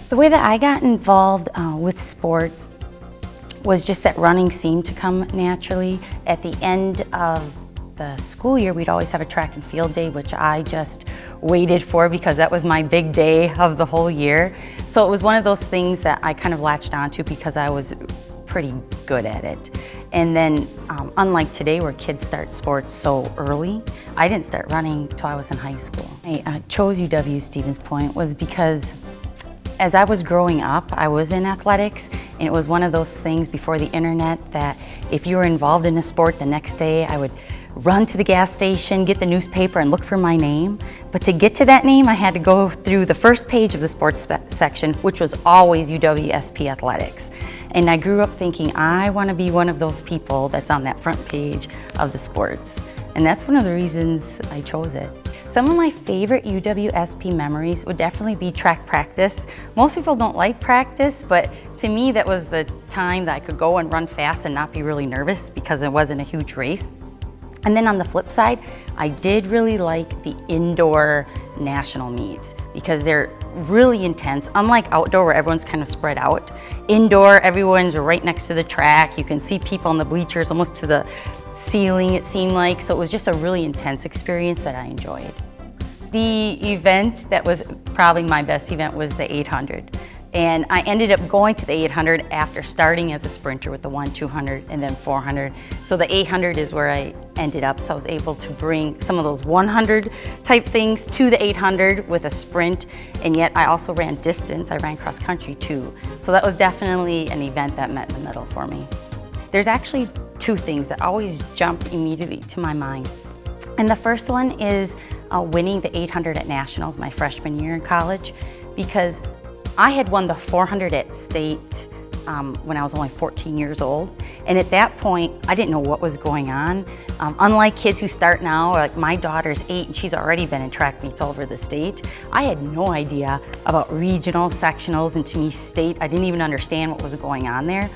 The way that I got involved with sports was just that running seemed to come naturally. At the end of the school year, we'd always have a track and field day, which I just waited for because that was my big day of the whole year. So it was one of those things that I kind of latched onto because I was pretty good at it. And then unlike today where kids start sports so early, I didn't start running till I was in high school. I chose UW-Stevens Point was because as I was growing up, I was in athletics, and it was one of those things before the internet that if you were involved in a sport the next day, I would run to the gas station, get the newspaper, and look for my name. But to get to that name, I had to go through the first page of the sports section, which was always UW-SP Athletics. And I grew up thinking, I want to be one of those people that's on that front page of the sports. And that's one of the reasons I chose it. Some of my favorite UW-SP memories would definitely be track practice. Most people don't like practice, but to me that was the time that I could go and run fast and not be really nervous because it wasn't a huge race. And then on the flip side, I did really like the indoor national meets because they're really intense. Unlike outdoor where everyone's kind of spread out, indoor everyone's right next to the track. You can see people in the bleachers almost to the ceiling, it seemed like. So it was just a really intense experience that I enjoyed. The event that was probably my best event was the 800. And I ended up going to the 800 after starting as a sprinter with the 1, 200, and then 400. So the 800 is where I ended up. So I was able to bring some of those 100 type things to the 800 with a sprint. And yet I also ran distance. I ran cross country too. So that was definitely an event that met in the middle for me. There's actually two things that always jump immediately to my mind. And the first one is winning the 800 at nationals my freshman year in college, because I had won the 400 at state when I was only 14 years old. And at that point, I didn't know what was going on. Unlike kids who start now, like my daughter's 8 and she's already been in track meets all over the state. I had no idea about regional, sectionals, and to me state, I didn't even understand what was going on there.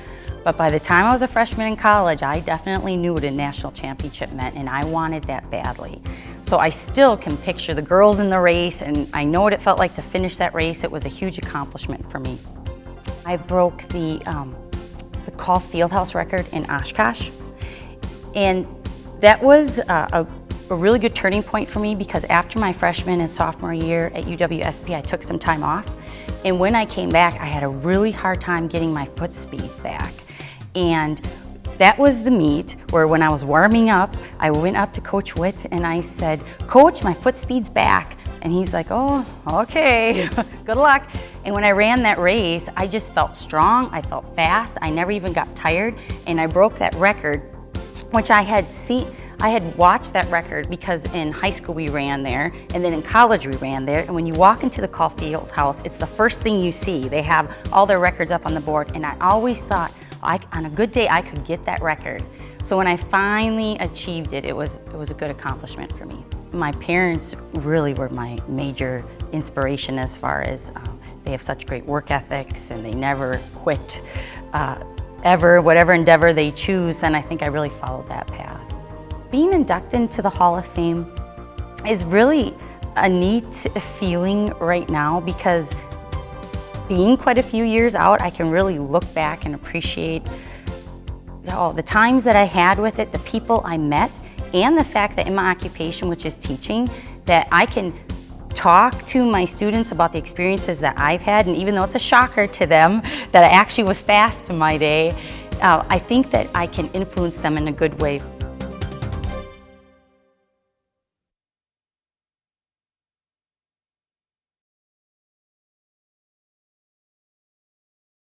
But by the time I was a freshman in college, I definitely knew what a national championship meant, and I wanted that badly. So I still can picture the girls in the race, and I know what it felt like to finish that race. It was a huge accomplishment for me. I broke the Call Fieldhouse record in Oshkosh, and that was a really good turning point for me because after my freshman and sophomore year at UW-SP, I took some time off, and when I came back, I had a really hard time getting my foot speed back. And that was the meet where when I was warming up, I went up to Coach Witt and I said, "Coach, my foot speed's back." And he's like, "Oh, okay, good luck." And when I ran that race, I just felt strong, I felt fast, I never even got tired, and I broke that record, which I had watched that record because in high school we ran there, and then in college we ran there, and when you walk into the Call Fieldhouse, it's the first thing you see. They have all their records up on the board, and I always thought, on a good day, I could get that record. So when I finally achieved it, it was a good accomplishment for me. My parents really were my major inspiration as far as they have such great work ethics and they never quit ever, whatever endeavor they choose, and I think I really followed that path. Being inducted into the Hall of Fame is really a neat feeling right now because being quite a few years out, I can really look back and appreciate the times that I had with it, the people I met, and the fact that in my occupation, which is teaching, that I can talk to my students about the experiences that I've had, and even though it's a shocker to them that I actually was fast in my day, I think that I can influence them in a good way